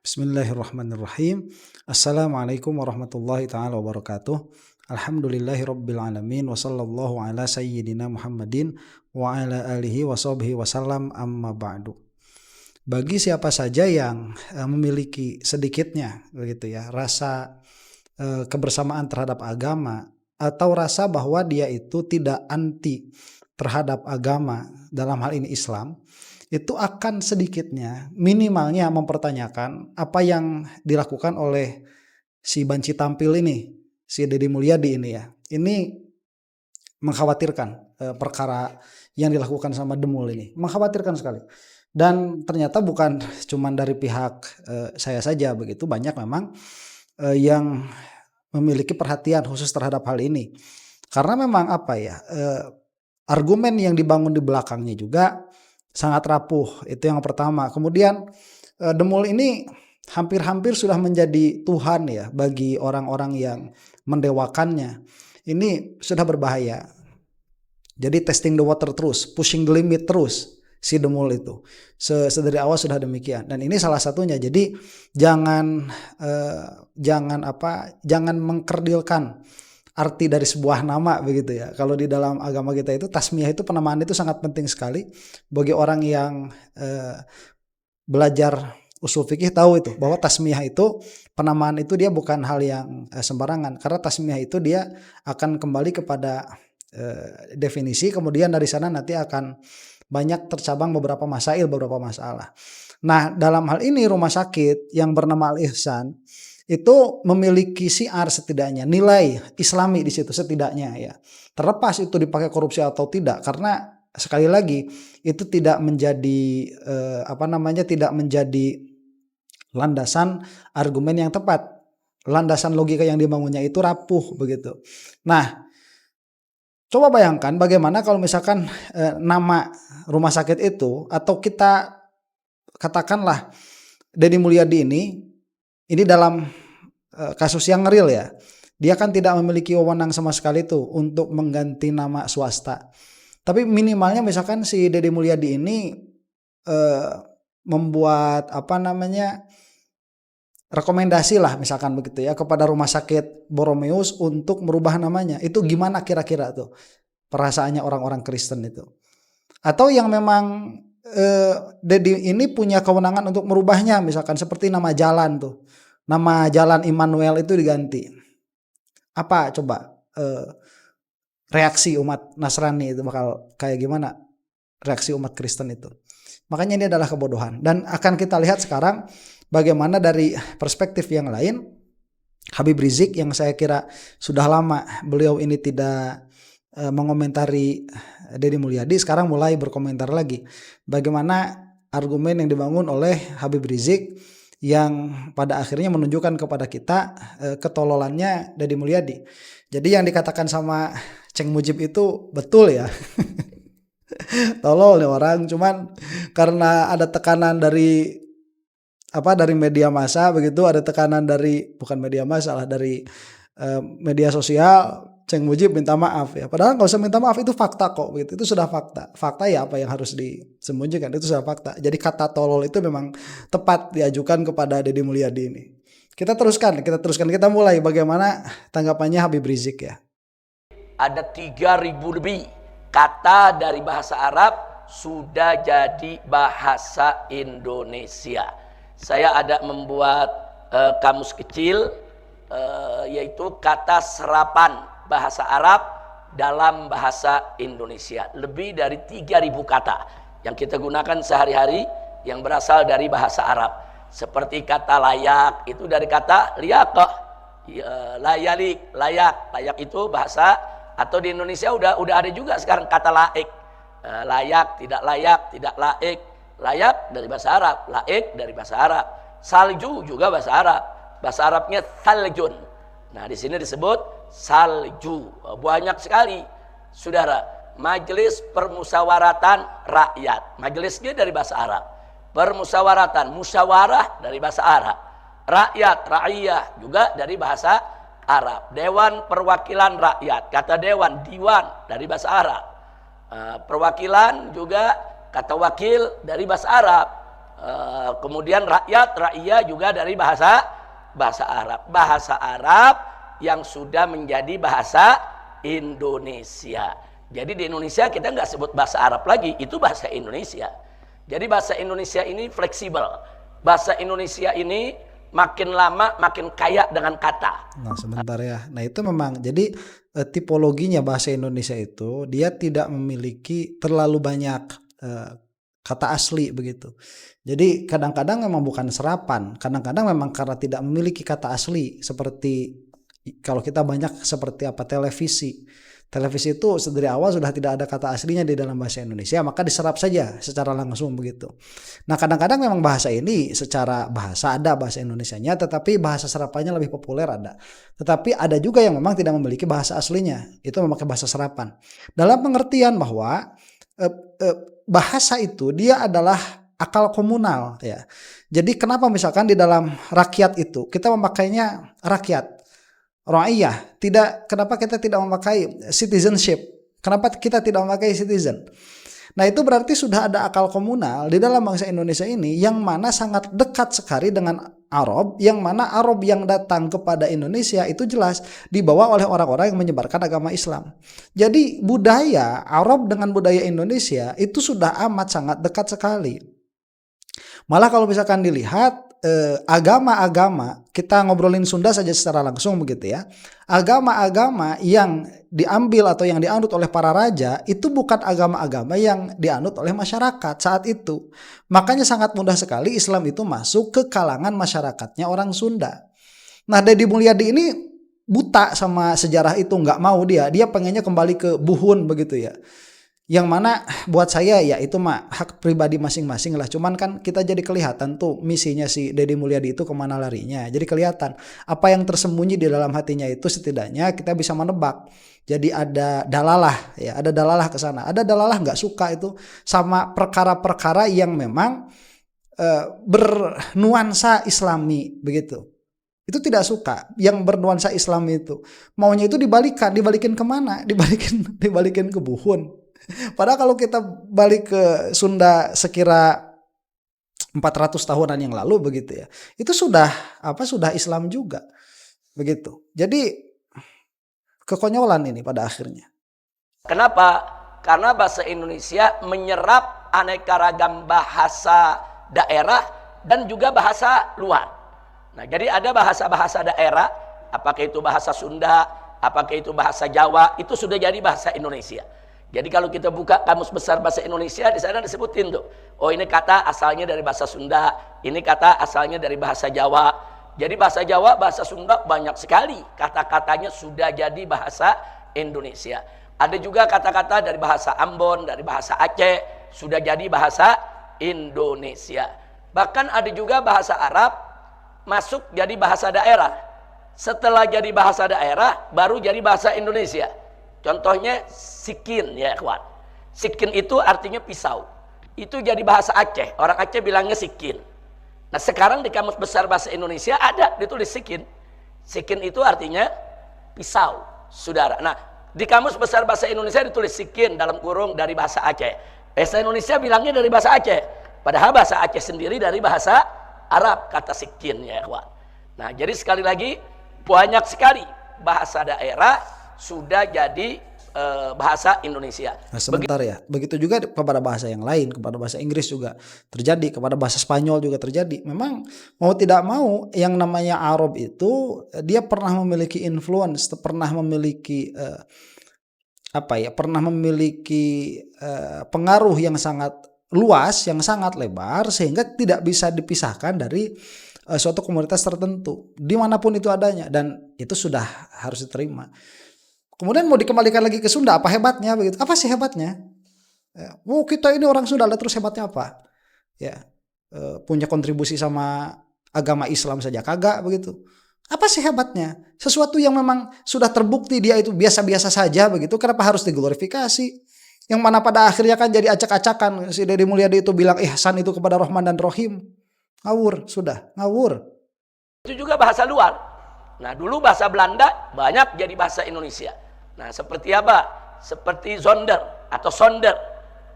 Bismillahirrahmanirrahim. Assalamualaikum warahmatullahi taala wabarakatuh. Alhamdulillahirabbil alamin wa sallallahu ala sayyidina Muhammadin wa ala alihi wa sahbihi wasallam, amma ba'du. Bagi siapa saja yang memiliki sedikitnya begitu ya rasa kebersamaan terhadap agama, atau rasa bahwa dia itu tidak anti terhadap agama, dalam hal ini Islam, itu akan sedikitnya minimalnya mempertanyakan apa yang dilakukan oleh si banci tampil ini, si Deddy Mulyadi ini ya. Ini mengkhawatirkan, perkara yang dilakukan sama Demul ini, mengkhawatirkan sekali. Dan ternyata bukan cuman dari pihak saya saja begitu, banyak memang yang memiliki perhatian khusus terhadap hal ini. Karena memang apa ya, argumen yang dibangun di belakangnya juga sangat rapuh, itu yang pertama. Kemudian Demul ini hampir-hampir sudah menjadi Tuhan ya bagi orang-orang yang mendewakannya. Ini sudah berbahaya. Jadi testing the water terus, pushing the limit terus si Demul itu. Sedari awal sudah demikian. Dan ini salah satunya. Jadi jangan mengkerdilkan arti dari sebuah nama begitu ya. Kalau di dalam agama kita itu tasmiyah itu, penamaan itu sangat penting sekali. Bagi orang yang belajar usul fikih tahu itu bahwa tasmiyah itu, penamaan itu dia bukan hal yang sembarangan. Karena tasmiyah itu dia akan kembali kepada definisi, kemudian dari sana nanti akan banyak tercabang beberapa masalah. Nah, dalam hal ini rumah sakit yang bernama Al-Ihsan itu memiliki syiar, setidaknya nilai Islami di situ setidaknya ya. Terlepas itu dipakai korupsi atau tidak, karena sekali lagi itu tidak menjadi tidak menjadi landasan argumen yang tepat. Landasan logika yang dibangunnya itu rapuh begitu. Nah, coba bayangkan bagaimana kalau misalkan nama rumah sakit itu, atau kita katakanlah Deddy Mulyadi ini dalam kasus yang real ya, dia kan tidak memiliki wewenang sama sekali tuh untuk mengganti nama swasta. Tapi minimalnya misalkan si Deddy Mulyadi ini membuat rekomendasi lah misalkan begitu ya kepada rumah sakit Boromeus untuk merubah namanya. Itu gimana kira-kira tuh perasaannya orang-orang Kristen itu? Atau yang memang Deddy ini punya kewenangan untuk merubahnya, misalkan seperti nama jalan tuh. Nama jalan Immanuel itu diganti. Apa coba reaksi umat Nasrani itu bakal kayak gimana? Reaksi umat Kristen itu. Makanya ini adalah kebodohan. Dan akan kita lihat sekarang bagaimana dari perspektif yang lain, Habib Rizik yang saya kira sudah lama beliau ini tidak mengomentari Deddy Mulyadi, sekarang mulai berkomentar lagi. Bagaimana argumen yang dibangun oleh Habib Rizik yang pada akhirnya menunjukkan kepada kita ketololannya Deddy Mulyadi. Jadi yang dikatakan sama Ceng Mujib itu betul ya. Tolol nih orang, cuman karena ada tekanan dari media massa begitu, ada tekanan dari bukan media massa lah, dari media sosial, Ceng Mujib minta maaf ya. Padahal nggak usah minta maaf, itu fakta kok begitu. Itu sudah fakta. Fakta ya, apa yang harus disembunyikan, itu sudah fakta. Jadi kata tolol itu memang tepat diajukan kepada Deddy Mulyadi ini. Kita teruskan, kita mulai bagaimana tanggapannya Habib Rizik ya. Ada 3.000 lebih kata dari bahasa Arab sudah jadi bahasa Indonesia. Saya ada membuat kamus kecil, yaitu kata serapan bahasa Arab dalam bahasa Indonesia. Lebih dari 3.000 kata yang kita gunakan sehari-hari yang berasal dari bahasa Arab. Seperti kata layak itu dari kata liyaqah, layalik, layak itu bahasa, atau di Indonesia udah ada juga sekarang kata laik. Layak, tidak laik. Layak dari bahasa Arab, laik dari bahasa Arab. Salju juga bahasa Arab. Bahasa Arabnya saljun. Nah, di sini disebut salju. Banyak sekali, saudara. Majelis Permusyawaratan Rakyat. Majelisnya dari bahasa Arab. Permusyawaratan, musyawarah dari bahasa Arab. Rakyat, ra'iyah juga dari bahasa Arab. Dewan Perwakilan Rakyat, kata dewan, diwan dari bahasa Arab. Perwakilan juga kata wakil dari bahasa Arab. Kemudian rakyat, ra'iyah juga dari bahasa Arab. Bahasa Arab yang sudah menjadi bahasa Indonesia. Jadi di Indonesia kita nggak sebut bahasa Arab lagi, itu bahasa Indonesia. Jadi bahasa Indonesia ini fleksibel. Bahasa Indonesia ini makin lama makin kaya dengan kata. Nah, sebentar ya. Nah, itu memang jadi tipologinya bahasa Indonesia itu dia tidak memiliki terlalu banyak kata asli begitu. Jadi kadang-kadang memang bukan serapan, kadang-kadang memang karena tidak memiliki kata asli, seperti kalau kita banyak seperti apa televisi. Televisi itu dari awal sudah tidak ada kata aslinya di dalam bahasa Indonesia, maka diserap saja secara langsung begitu. Nah, kadang-kadang memang bahasa ini secara bahasa ada bahasa Indonesianya, tetapi bahasa serapannya lebih populer ada. Tetapi ada juga yang memang tidak memiliki bahasa aslinya, itu memakai bahasa serapan. Dalam pengertian bahwa bahasa itu dia adalah akal komunal ya. Jadi kenapa misalkan di dalam rakyat itu kita memakainya rakyat, ra'iyah, kenapa kita tidak memakai citizenship? Kenapa kita tidak memakai citizen? Nah, itu berarti sudah ada akal komunal di dalam bangsa Indonesia ini yang mana sangat dekat sekali dengan Arab, yang mana Arab yang datang kepada Indonesia itu jelas dibawa oleh orang-orang yang menyebarkan agama Islam. Jadi budaya Arab dengan budaya Indonesia itu sudah amat sangat dekat sekali. Malah kalau misalkan dilihat agama-agama, kita ngobrolin Sunda saja secara langsung begitu ya. Agama-agama yang diambil atau yang dianut oleh para raja itu bukan agama-agama yang dianut oleh masyarakat saat itu. Makanya sangat mudah sekali Islam itu masuk ke kalangan masyarakatnya orang Sunda. Nah, Deddy Mulyadi ini buta sama sejarah itu, nggak mau dia pengennya kembali ke Buhun begitu ya. Yang mana buat saya ya itu mah hak pribadi masing-masing lah. Cuman kan kita jadi kelihatan tuh misinya si Deddy Mulyadi itu kemana larinya. Jadi kelihatan apa yang tersembunyi di dalam hatinya itu setidaknya kita bisa menebak. Jadi ada dalalah ya, ada dalalah ke sana. Ada dalalah nggak suka itu sama perkara-perkara yang memang bernuansa Islami begitu. Itu tidak suka yang bernuansa Islami itu. Maunya itu dibalikin kemana? Dibalikin ke Buhun. Padahal kalau kita balik ke Sunda sekira 400 tahunan yang lalu begitu ya. Itu sudah Islam juga. Begitu. Jadi kekonyolan ini pada akhirnya. Kenapa? Karena bahasa Indonesia menyerap aneka ragam bahasa daerah dan juga bahasa luar. Nah, jadi ada bahasa-bahasa daerah, apakah itu bahasa Sunda, apakah itu bahasa Jawa, itu sudah jadi bahasa Indonesia. Jadi kalau kita buka kamus besar bahasa Indonesia, di sana disebutin tuh. Oh, ini kata asalnya dari bahasa Sunda, ini kata asalnya dari bahasa Jawa. Jadi bahasa Jawa, bahasa Sunda banyak sekali kata-katanya sudah jadi bahasa Indonesia. Ada juga kata-kata dari bahasa Ambon, dari bahasa Aceh, sudah jadi bahasa Indonesia. Bahkan ada juga bahasa Arab masuk jadi bahasa daerah. Setelah jadi bahasa daerah, baru jadi bahasa Indonesia. Contohnya sikin ya kawan. Sikin itu artinya pisau. Itu jadi bahasa Aceh. Orang Aceh bilangnya sikin. Nah, sekarang di kamus besar bahasa Indonesia ada ditulis sikin. Sikin itu artinya pisau, saudara. Nah, di kamus besar bahasa Indonesia ditulis sikin dalam kurung dari bahasa Aceh. Bahasa Indonesia bilangnya dari bahasa Aceh. Padahal bahasa Aceh sendiri dari bahasa Arab kata sikin ya kawan. Nah, jadi sekali lagi banyak sekali bahasa daerah sudah jadi bahasa Indonesia. Nah, sebentar ya. Begitu juga kepada bahasa yang lain, kepada bahasa Inggris juga terjadi, kepada bahasa Spanyol juga terjadi. Memang mau tidak mau yang namanya Arab itu dia pernah memiliki influence, pernah memiliki pengaruh yang sangat luas, yang sangat lebar sehingga tidak bisa dipisahkan dari suatu komunitas tertentu dimanapun itu adanya, dan itu sudah harus diterima. Kemudian mau dikembalikan lagi ke Sunda, apa hebatnya begitu? Apa sih hebatnya? Ya, kita ini orang Sunda, lah terus hebatnya apa? Ya, punya kontribusi sama agama Islam saja kagak begitu. Apa sih hebatnya? Sesuatu yang memang sudah terbukti dia itu biasa-biasa saja begitu, kenapa harus diglorifikasi? Yang mana pada akhirnya kan jadi acak-acakan. Si Deddy Mulyadi itu bilang ihsan itu kepada Rahman dan Rahim. Ngawur, sudah ngawur. Itu juga bahasa luar. Nah, dulu bahasa Belanda banyak jadi bahasa Indonesia. Nah, seperti apa? Seperti zonder atau sonder.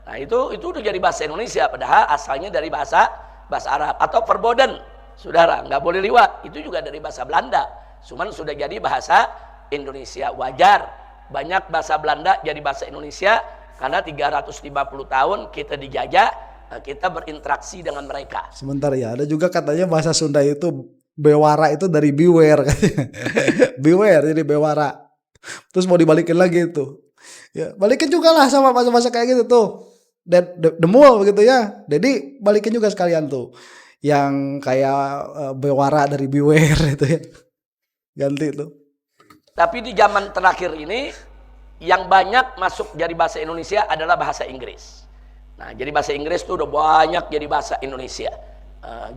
Nah, itu udah jadi bahasa Indonesia padahal asalnya dari bahasa bahasa Arab. Atau verboden, saudara, nggak boleh liwat, itu juga dari bahasa Belanda, cuman sudah jadi bahasa Indonesia. Wajar banyak bahasa Belanda jadi bahasa Indonesia karena 350 tahun kita dijajah, kita berinteraksi dengan mereka. Sebentar ya, ada juga katanya bahasa Sunda itu bewara itu dari beware katanya. Beware jadi bewara. Terus mau dibalikin lagi itu. Ya, balikin juga lah sama bahasa-bahasa kayak gitu tuh. Demul begitu ya. Jadi balikin juga sekalian tuh. Yang kayak bewara dari beware itu ya. Ganti tuh. Tapi di zaman terakhir ini yang banyak masuk jadi bahasa Indonesia adalah bahasa Inggris. Nah, jadi bahasa Inggris tuh udah banyak jadi bahasa Indonesia.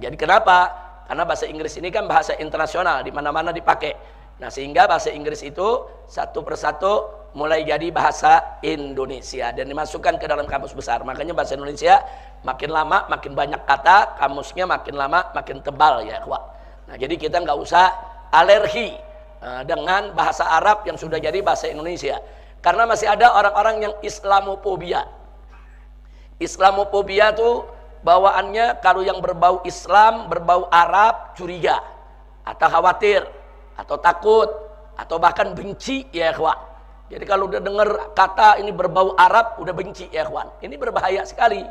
Jadi kenapa? Karena bahasa Inggris ini kan bahasa internasional, di mana-mana dipakai. Nah, sehingga bahasa Inggris itu satu persatu mulai jadi bahasa Indonesia dan dimasukkan ke dalam kamus besar. Makanya bahasa Indonesia makin lama makin banyak kata, kamusnya makin lama makin tebal ya, ikhwah. Nah, jadi kita nggak usah alergi dengan bahasa Arab yang sudah jadi bahasa Indonesia. Karena masih ada orang-orang yang Islamofobia. Islamofobia tuh bawaannya kalau yang berbau Islam, berbau Arab, curiga atau khawatir atau takut atau bahkan benci ya ikhwan. Jadi kalau udah dengar kata ini berbau Arab udah benci ya ikhwan. Ini berbahaya sekali.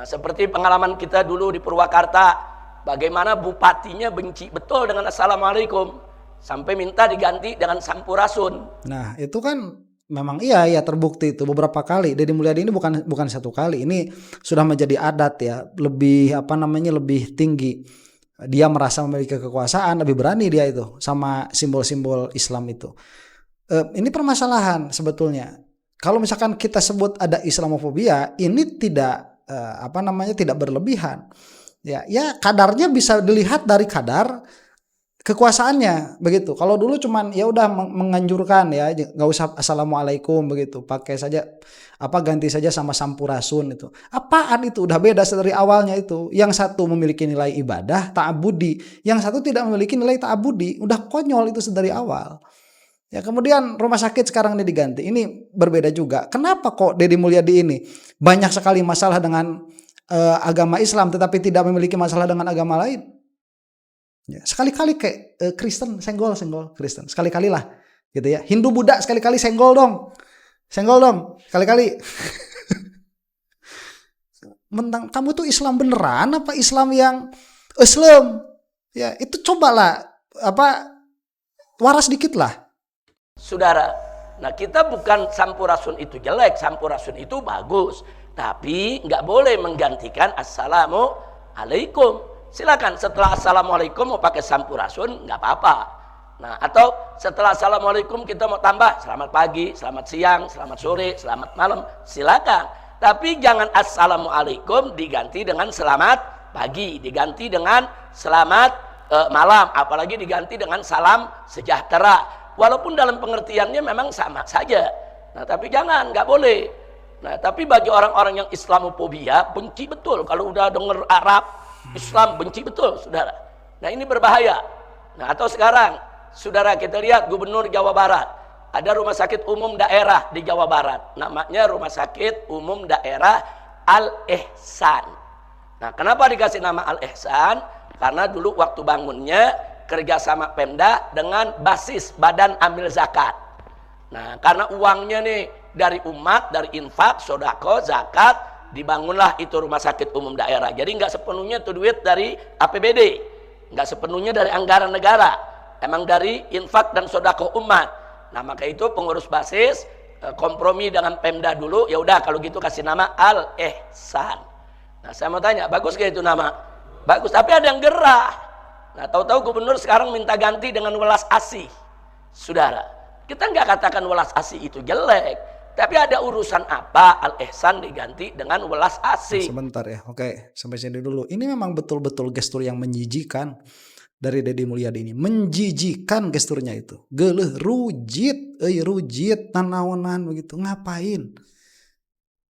Seperti pengalaman kita dulu di Purwakarta, bagaimana bupatinya benci betul dengan Assalamualaikum sampai minta diganti dengan Sampurasun. Nah, itu kan memang iya terbukti itu beberapa kali. Deddy Mulyadi ini bukan satu kali. Ini sudah menjadi adat ya, lebih lebih tinggi. Dia merasa memiliki kekuasaan, lebih berani dia itu sama simbol-simbol Islam itu. Ini permasalahan sebetulnya. Kalau misalkan kita sebut ada Islamofobia, ini tidak tidak berlebihan. Ya kadarnya bisa dilihat dari kadar kekuasaannya begitu. Kalau dulu cuman ya udah menganjurkan ya nggak usah Assalamualaikum begitu, pakai saja ganti saja sama Sampurasun itu. Apaan itu udah beda dari awalnya itu. Yang satu memiliki nilai ibadah ta'abudi, yang satu tidak memiliki nilai ta'abudi. Udah konyol itu dari awal. Ya kemudian rumah sakit sekarang ini diganti. Ini berbeda juga. Kenapa kok Deddy Mulyadi ini banyak sekali masalah dengan agama Islam tetapi tidak memiliki masalah dengan agama lain? Ya, sekali-kali kayak Kristen senggol Kristen sekali-kali lah gitu ya. Hindu Buddha sekali-kali senggol dong sekali-kali. Mentang kamu tuh Islam beneran apa Islam yang Islam ya, itu cobalah waras dikit lah saudara. Nah, kita bukan Sampurasun itu jelek, Sampurasun itu bagus, tapi nggak boleh menggantikan Assalamualaikum. Silakan setelah Assalamualaikum mau pakai Sampurasun nggak apa-apa. Nah, atau setelah Assalamualaikum kita mau tambah selamat pagi, selamat siang, selamat sore, selamat malam, silakan. Tapi jangan Assalamualaikum diganti dengan selamat pagi, diganti dengan selamat malam, apalagi diganti dengan salam sejahtera. Walaupun dalam pengertiannya memang sama saja. Nah, tapi jangan, nggak boleh. Nah, tapi bagi orang-orang yang Islamofobia benci betul kalau udah denger Arab Islam, benci betul saudara. Nah, ini berbahaya. Nah, atau sekarang saudara kita lihat Gubernur Jawa Barat, ada rumah sakit umum daerah di Jawa Barat, namanya Rumah Sakit Umum Daerah Al-Ihsan. Nah, kenapa dikasih nama Al-Ihsan? Karena dulu waktu bangunnya kerjasama Pemda dengan basis Badan Amil Zakat. Nah, karena uangnya nih dari umat, dari infak, sodako, zakat, dibangunlah itu rumah sakit umum daerah. Jadi nggak sepenuhnya itu duit dari APBD, nggak sepenuhnya dari anggaran negara, emang dari infak dan sodako umat. Nah, maka itu pengurus basis kompromi dengan Pemda dulu, ya udah kalau gitu kasih nama Al-Ihsan. Nah, saya mau tanya, bagus gak itu nama? Bagus, tapi ada yang gerah. Nah, tahu-tahu gubernur sekarang minta ganti dengan welas asih. Saudara, kita nggak katakan welas asih itu jelek, tapi ada urusan apa Al-Ihsan diganti dengan welas asih? Sebentar ya, oke, sampai sini dulu. Ini memang betul-betul gestur yang menjijikan dari Deddy Mulyadi ini. Menjijikan gesturnya itu. Geuleuh rujit, rujit nanaonan begitu. Ngapain?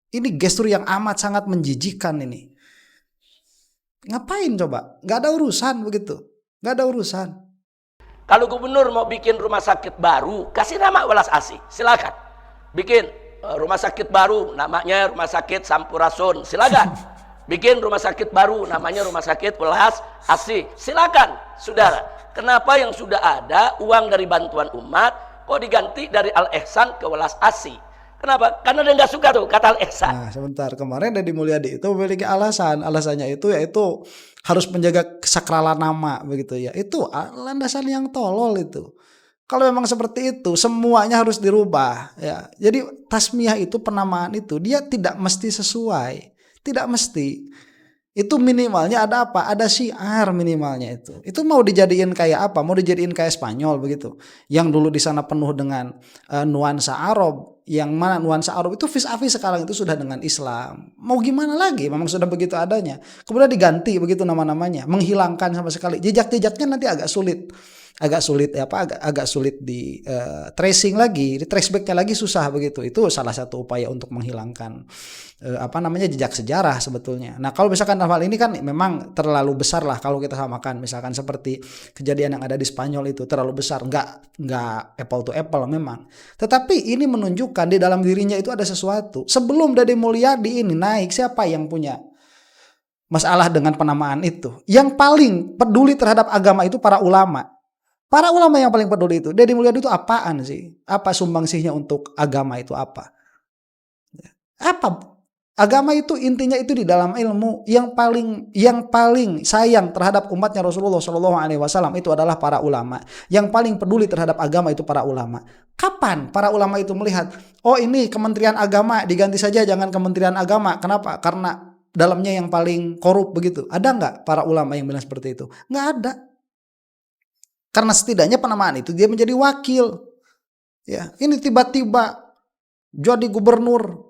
Ini gestur yang amat sangat menjijikan ini. Ngapain coba? Gak ada urusan begitu. Gak ada urusan. Kalau gubernur mau bikin rumah sakit baru, kasih nama welas asih, silakan. Bikin rumah sakit baru, namanya Rumah Sakit Sampurasun, silakan. bikin rumah sakit baru namanya Rumah Sakit Welas Asih. Silakan saudara. Kenapa yang sudah ada uang dari bantuan umat kok diganti dari Al Ihsan ke Welas Asih? Kenapa? Karena dia nggak suka tuh kata Al Ihsan. Nah, sebentar, kemarin Deddy Mulyadi itu memiliki alasan. Alasannya itu yaitu harus menjaga kesakralan nama begitu ya. Itu landasan yang tolol itu. Kalau memang seperti itu, semuanya harus dirubah ya. Jadi tasmiyah itu, penamaan itu dia tidak mesti sesuai. Tidak mesti. Itu minimalnya ada apa? Ada syiar minimalnya itu. Itu mau dijadiin kayak apa? Mau dijadiin kayak Spanyol begitu. Yang dulu di sana penuh dengan nuansa Arab, yang mana nuansa Arab itu vis-a-vis sekarang itu sudah dengan Islam. Mau gimana lagi? Memang sudah begitu adanya. Kemudian diganti begitu nama-namanya, menghilangkan sama sekali. Jejak-jejaknya nanti agak sulit agak sulit di tracing lagi, di trace back-nya lagi susah begitu. Itu salah satu upaya untuk menghilangkan jejak sejarah sebetulnya. Nah, kalau misalkan hal ini kan memang terlalu besar lah kalau kita samakan, misalkan seperti kejadian yang ada di Spanyol itu terlalu besar, nggak apple to apple memang. Tetapi ini menunjukkan di dalam dirinya itu ada sesuatu. Sebelum Deddy Mulyadi ini naik, siapa yang punya masalah dengan penamaan itu? Yang paling peduli terhadap agama itu para ulama. Para ulama yang paling peduli itu. Deddy Mulyadi itu apaan sih? Apa sumbangsihnya untuk agama itu apa? Apa? Agama itu intinya itu di dalam ilmu. Yang paling sayang terhadap umatnya Rasulullah SAW itu adalah para ulama. Yang paling peduli terhadap agama itu para ulama. Kapan para ulama itu melihat, oh ini Kementerian Agama diganti saja, jangan Kementerian Agama. Kenapa? Karena dalamnya yang paling korup begitu. Ada nggak para ulama yang bilang seperti itu? Nggak ada. Karena setidaknya penamaan itu dia menjadi wakil. Ya, ini tiba-tiba jadi gubernur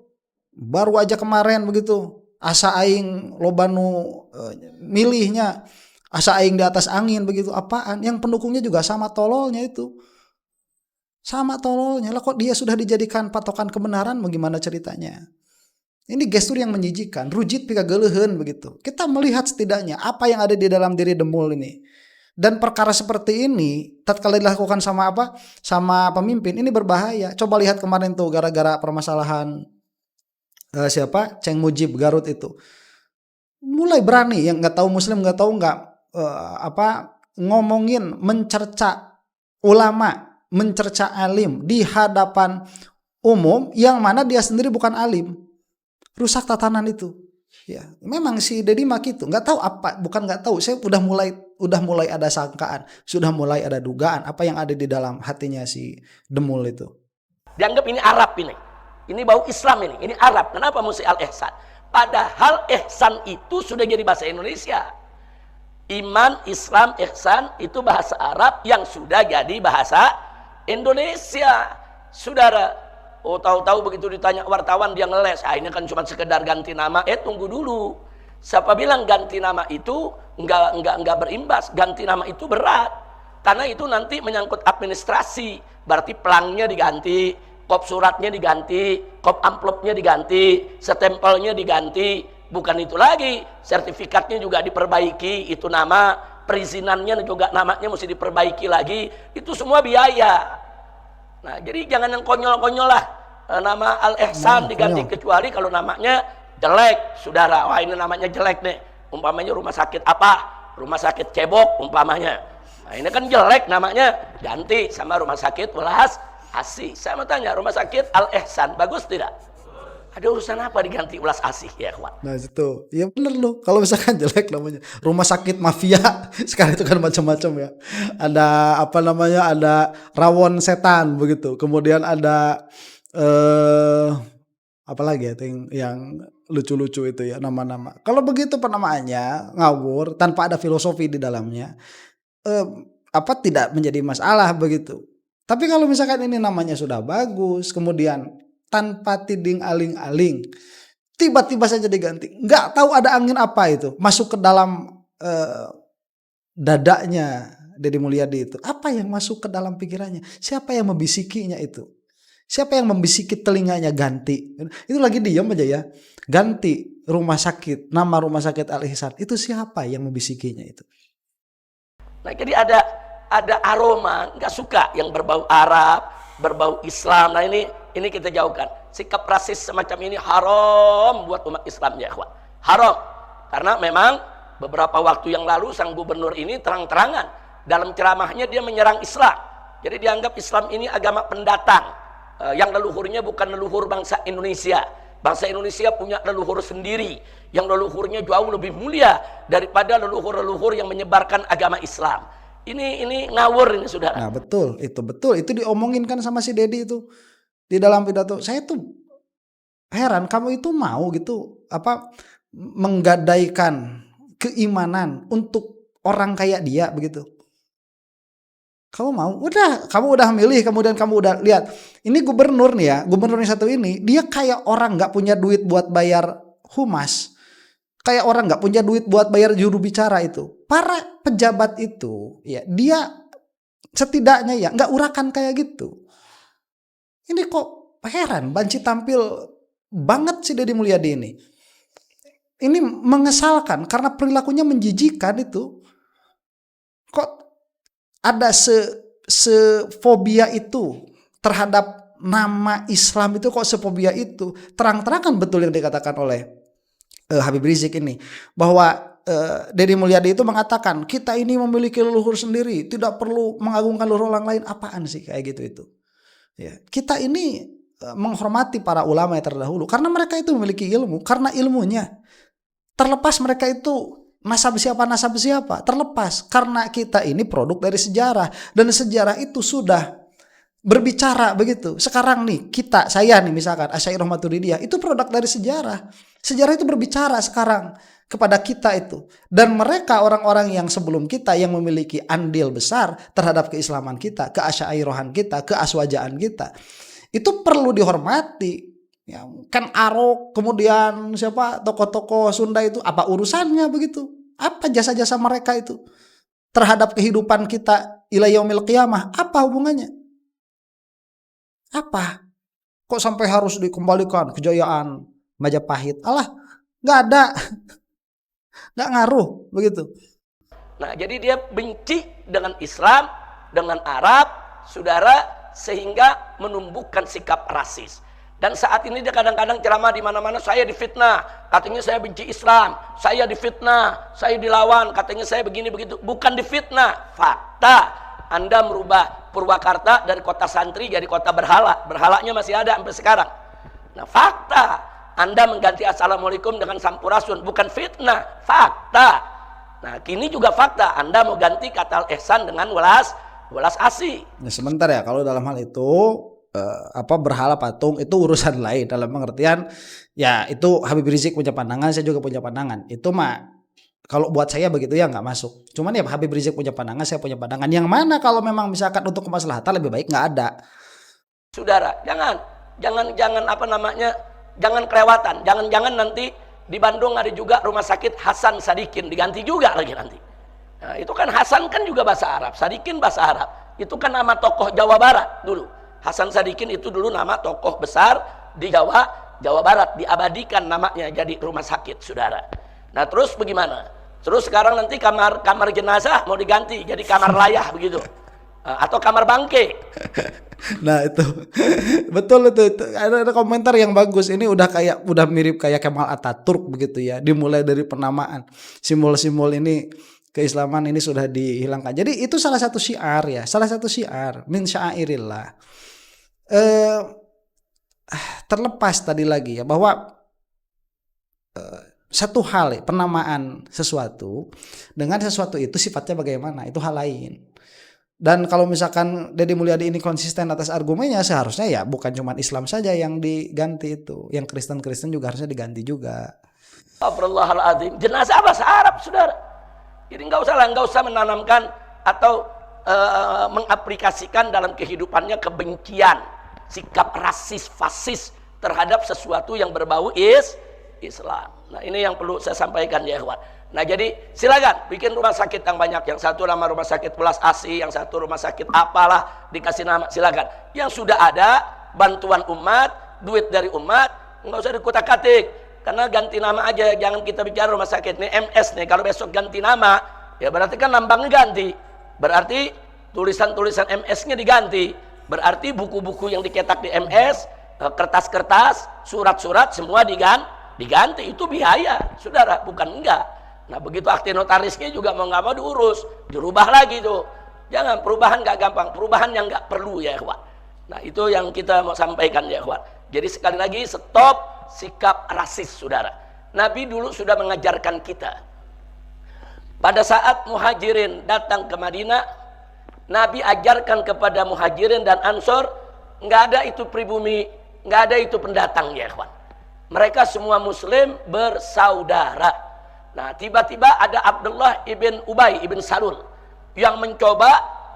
baru aja kemarin begitu. Asa aing lobanu milihnya, asa aing di atas angin begitu. Apaan? Yang pendukungnya juga sama tololnya itu. Sama tololnya. Lah kok dia sudah dijadikan patokan kebenaran, bagaimana ceritanya? Ini gestur yang menjijikan, rujit pika gelehen begitu. Kita melihat setidaknya apa yang ada di dalam diri Demul ini. Dan perkara seperti ini tatkala dilakukan sama pemimpin ini berbahaya. Coba lihat kemarin tuh gara-gara permasalahan Ceng Mujib Garut itu. Mulai berani yang nggak tahu muslim, nggak tahu ngomongin, mencerca ulama, mencerca alim di hadapan umum yang mana dia sendiri bukan alim. Rusak tatanan itu. Ya, memang si Deddy Mak itu nggak tahu apa, bukan nggak tahu. Saya udah mulai ada sangkaan, sudah mulai ada dugaan apa yang ada di dalam hatinya si Demul itu. Dianggap ini Arab ini bau Islam ini Arab. Kenapa mesti Al Ihsan? Padahal ihsan itu sudah jadi bahasa Indonesia. Iman, Islam, ihsan itu bahasa Arab yang sudah jadi bahasa Indonesia, saudara. Oh, tahu-tahu begitu ditanya wartawan dia ngeles. Ini kan cuma sekedar ganti nama. Tunggu dulu. Siapa bilang ganti nama itu enggak berimbas? Ganti nama itu berat. Karena itu nanti menyangkut administrasi. Berarti pelangnya diganti, kop suratnya diganti, kop amplopnya diganti, stempelnya diganti. Bukan itu lagi. Sertifikatnya juga diperbaiki, itu nama, perizinannya juga namanya mesti diperbaiki lagi. Itu semua biaya. Nah, jadi jangan yang konyol-konyol lah. Nama Al Ihsan diganti kecuali kalau namanya jelek, saudara. Wah, ini namanya jelek nih. Umpamanya rumah sakit apa? Rumah sakit Cebok umpamanya. Nah, ini kan jelek namanya, ganti sama Rumah Sakit Welas Asih. Saya mau tanya, Rumah Sakit Al Ihsan bagus tidak? Ada urusan apa diganti Welas Asih ya, kawan? Nah, itu. Ya bener loh. Kalau misalkan jelek namanya rumah sakit mafia, sekarang itu kan macam-macam ya. Ada ada rawon setan begitu. Kemudian ada apalagi ya yang lucu-lucu itu ya nama-nama. Kalau begitu penamaannya ngawur tanpa ada filosofi di dalamnya, tidak menjadi masalah begitu. Tapi kalau misalkan ini namanya sudah bagus, kemudian tanpa tiding aling-aling, tiba-tiba saja diganti, nggak tahu ada angin apa itu masuk ke dalam dadanya Deddy Mulyadi itu. Apa yang masuk ke dalam pikirannya? Siapa yang membisikinya itu? Siapa yang membisiki telinganya ganti? Itu lagi diam aja ya. Ganti rumah sakit, nama Rumah Sakit Al Ihsan. Itu siapa yang membisikinya itu? Nah, jadi ada aroma, nggak suka yang berbau Arab, berbau Islam. Nah, ini kita jauhkan. Sikap rasis semacam ini haram buat umat Islam ya, kawan. Haram. Karena memang beberapa waktu yang lalu sang gubernur ini terang-terangan dalam ceramahnya dia menyerang Islam. Jadi dianggap Islam ini agama pendatang, yang leluhurnya bukan leluhur bangsa Indonesia. Bangsa Indonesia punya leluhur sendiri yang leluhurnya jauh lebih mulia daripada leluhur-leluhur yang menyebarkan agama Islam. Ini ngawur ini, saudara. Nah betul itu diomongin kan sama si Dedi itu di dalam pidato. Saya tuh heran, kamu itu mau gitu menggadaikan keimanan untuk orang kayak dia begitu. Kamu mau, kamu udah milih, kemudian kamu udah lihat ini gubernur nih ya, gubernur yang satu ini dia kayak orang nggak punya duit buat bayar humas, kayak orang nggak punya duit buat bayar juru bicara itu. Para pejabat itu ya dia setidaknya ya nggak urakan kayak gitu. Ini kok heran, banci tampil banget sih Deddy Mulyadi ini. Ini mengesalkan karena perilakunya menjijikan itu. Kok ada sefobia itu terhadap nama Islam itu, kok sefobia itu. Terang-terangan betul yang dikatakan oleh Habib Rizik ini, bahwa Deddy Mulyadi itu mengatakan kita ini memiliki leluhur sendiri, tidak perlu mengagungkan leluhur orang lain. Apaan sih kayak gitu itu? Ya, kita ini menghormati para ulama yang terdahulu karena mereka itu memiliki ilmu, karena ilmunya. Terlepas mereka itu nasab siapa, terlepas karena kita ini produk dari sejarah, dan sejarah itu sudah berbicara begitu. Sekarang nih saya nih misalkan Asy'ariyah Maturidiyah itu produk dari sejarah. Sejarah itu berbicara sekarang kepada kita itu, dan mereka orang-orang yang sebelum kita yang memiliki andil besar terhadap keislaman kita, keasy'ariyahan kita, keaswajaan kita, itu perlu dihormati. Ya, kan Arok, kemudian siapa tokoh-tokoh Sunda itu apa urusannya begitu? Apa jasa-jasa mereka itu terhadap kehidupan kita ila yaumil qiyamah? Apa hubungannya? Apa? Kok sampai harus dikembalikan kejayaan Majapahit? Alah, nggak ada, nggak ngaruh begitu. Nah, jadi dia benci dengan Islam, dengan Arab, saudara, sehingga menumbuhkan sikap rasis. Dan saat ini dia kadang-kadang ceramah di mana-mana, saya difitnah, katanya saya benci Islam, saya difitnah, saya dilawan, katanya saya begini begitu. Bukan difitnah, fakta. Anda merubah Purwakarta dari kota santri jadi kota berhala. Berhalanya masih ada sampai sekarang. Nah, fakta. Anda mengganti assalamualaikum dengan sampurasun, bukan fitnah, fakta. Nah, kini juga fakta. Anda mau ganti kata ihsan dengan welas asih. Nah, sebentar ya, kalau dalam hal itu berhala patung itu urusan lain, dalam pengertian ya itu Habib Rizik punya pandangan, saya juga punya pandangan. Itu mah kalau buat saya begitu ya nggak masuk. Cuman ya Habib Rizik punya pandangan, saya punya pandangan. Yang mana kalau memang misalkan untuk kemaslahatan lebih baik nggak ada. Saudara, jangan jangan kelewatan. Jangan nanti di Bandung ada juga rumah sakit Hasan Sadikin, diganti juga lagi nanti. Nah, itu kan Hasan kan juga bahasa Arab, Sadikin bahasa Arab. Itu kan nama tokoh Jawa Barat dulu. Hasan Sadikin itu dulu nama tokoh besar di Jawa Barat, diabadikan namanya jadi rumah sakit, saudara. Nah, terus bagaimana? Terus sekarang nanti kamar jenazah mau diganti jadi kamar layah begitu, atau kamar bangke. Nah itu betul itu ada komentar yang bagus. Ini udah mirip kayak Kemal Atatürk begitu ya. Dimulai dari penamaan simbol-simbol ini keislaman ini sudah dihilangkan. Jadi itu salah satu syiar ya, min sya'airillah. Terlepas tadi lagi ya bahwa satu hal ya, penamaan sesuatu dengan sesuatu itu sifatnya bagaimana, itu hal lain. Dan kalau misalkan Deddy Mulyadi ini konsisten atas argumennya, seharusnya ya bukan cuma Islam saja yang diganti itu, yang Kristen juga harusnya diganti juga. Astagfirullahaladzim, jenazah bahasa Arab, saudara. Jadi nggak usah menanamkan atau mengaplikasikan dalam kehidupannya kebencian, sikap rasis, fasis terhadap sesuatu yang berbau Islam. Nah, ini yang perlu saya sampaikan ya, ikhwan. Nah, jadi silakan bikin rumah sakit yang banyak. Yang satu nama rumah sakit Welas Asih, yang satu rumah sakit apalah, dikasih nama, silakan. Yang sudah ada bantuan umat, duit dari umat, nggak usah dikutak-katik. Karena ganti nama aja, jangan kita bicara rumah sakit nih MS nih. Kalau besok ganti nama, ya berarti kan lambangnya ganti. Berarti tulisan-tulisan MS-nya diganti. Berarti buku-buku yang dicetak di MS, kertas-kertas, surat-surat semua diganti. Itu biaya, saudara, bukan enggak. Nah begitu akte notarisnya juga mau nggak mau diurus, dirubah lagi tuh. Jangan, perubahan nggak gampang, perubahan yang nggak perlu ya ikhwan. Nah itu yang kita mau sampaikan ya ikhwan. Jadi sekali lagi, stop sikap rasis, saudara. Nabi dulu sudah mengajarkan kita. Pada saat muhajirin datang ke Madinah, Nabi ajarkan kepada muhajirin dan ansor, nggak ada itu pribumi, nggak ada itu pendatang ya ikhwan. Mereka semua muslim bersaudara. Nah tiba-tiba ada Abdullah ibn Ubay ibn Salul yang mencoba,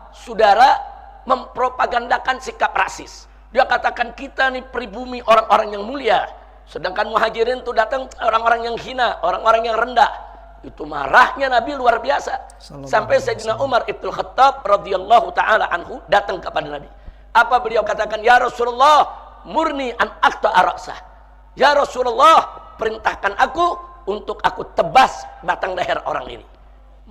saudara, mempropagandakan sikap rasis. Dia katakan kita nih pribumi orang-orang yang mulia, sedangkan muhajirin itu datang orang-orang yang hina, orang-orang yang rendah. Itu marahnya Nabi luar biasa. Sampai Sayyidina Umar ibn Khattab radhiyallahu taala anhu datang kepada Nabi. Apa beliau katakan? Ya Rasulullah, murni an aqta'a ra'sah. Ya Rasulullah, perintahkan aku untuk aku tebas batang leher orang ini.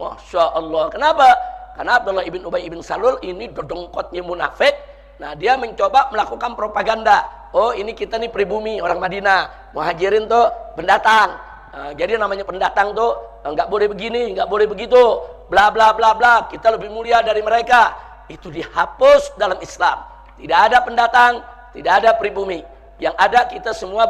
Masya Allah. Kenapa? Karena Abdullah ibn Ubay ibn Salul ini dodongkotnya munafik. Nah dia mencoba melakukan propaganda. Oh ini kita nih pribumi orang Madinah, muhajirin tuh pendatang. Nah, jadi namanya pendatang tuh nggak boleh begini, nggak boleh begitu, bla bla bla bla. Kita lebih mulia dari mereka. Itu dihapus dalam Islam. Tidak ada pendatang, tidak ada pribumi. Yang ada kita semua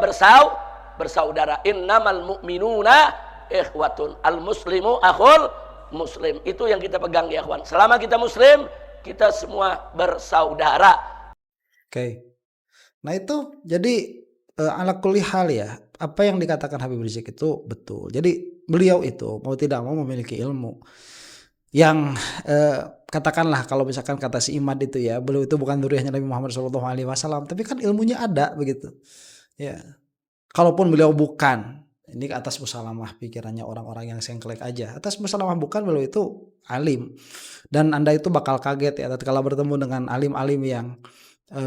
bersaudara. Innamal mu'minuna ikhwatun, al muslimu akhul muslim. Itu yang kita pegang ya ikhwan. Selama kita muslim, kita semua bersaudara. Oke. Nah itu jadi ala kulli hal ya, apa yang dikatakan Habib Rizik itu betul. Jadi beliau itu mau tidak mau memiliki ilmu yang katakanlah kalau misalkan kata si Imad itu ya, beliau itu bukan dzurriyyahnya Nabi Muhammad SAW, tapi kan ilmunya ada begitu. Ya. Kalaupun beliau bukan, ini atas musalamah pikirannya orang-orang yang sengklek aja. Atas musalamah bukan, beliau itu alim. Dan Anda itu bakal kaget ya tatkala bertemu dengan alim-alim yang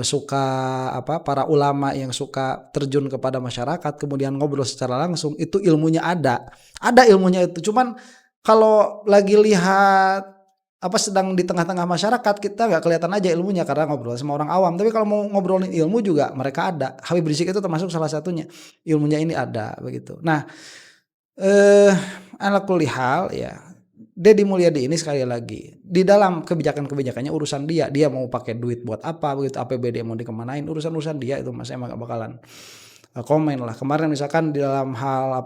suka para ulama yang suka terjun kepada masyarakat kemudian ngobrol secara langsung, itu ilmunya ada ilmunya itu. Cuman kalau lagi lihat sedang di tengah-tengah masyarakat, kita nggak kelihatan aja ilmunya karena ngobrol sama orang awam. Tapi kalau mau ngobrolin ilmu juga mereka ada. Habib Rizik itu termasuk salah satunya, ilmunya ini ada begitu. Nah ala kulli hal ya, Deddy Mulyadi ini sekali lagi di dalam kebijakan-kebijakannya urusan dia mau pakai duit buat apa begitu, APBD mau dikemanain, urusan dia itu. Mas emang gak bakalan komen lah. Kemarin misalkan di dalam hal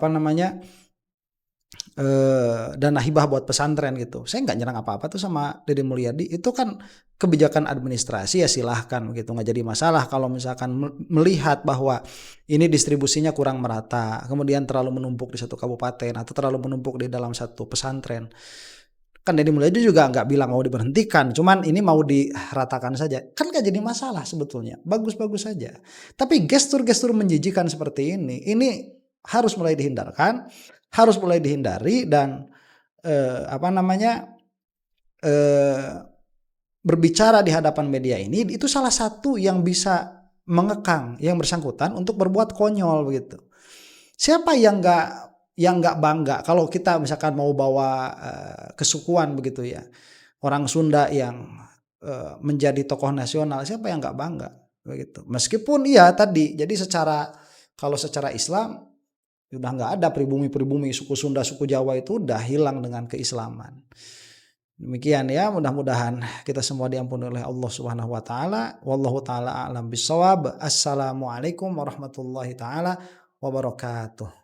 dana hibah buat pesantren gitu, saya nggak nyerang apa-apa tuh sama Deddy Mulyadi. Itu kan kebijakan administrasi, ya silahkan gitu, nggak jadi masalah kalau misalkan melihat bahwa ini distribusinya kurang merata, kemudian terlalu menumpuk di satu kabupaten atau terlalu menumpuk di dalam satu pesantren. Kan Deddy Mulyadi juga nggak bilang mau diberhentikan, cuman ini mau diratakan saja, kan nggak jadi masalah sebetulnya, bagus-bagus saja. Tapi gestur-gestur menjijikan seperti ini harus mulai dihindarkan, harus mulai dihindari. Dan berbicara di hadapan media ini itu salah satu yang bisa mengekang yang bersangkutan untuk berbuat konyol begitu. Siapa yang nggak bangga kalau kita misalkan mau bawa kesukuan begitu ya, orang Sunda yang menjadi tokoh nasional, siapa yang nggak bangga begitu. Meskipun iya tadi, jadi kalau secara Islam udah nggak ada pribumi-pribumi, suku Sunda, suku Jawa itu udah hilang dengan keislaman. Demikian ya, mudah-mudahan kita semua diampuni oleh Allah Subhanahu wa taala. Wallahu taala a'lam bissawab. Assalamualaikum warahmatullahi taala wabarakatuh.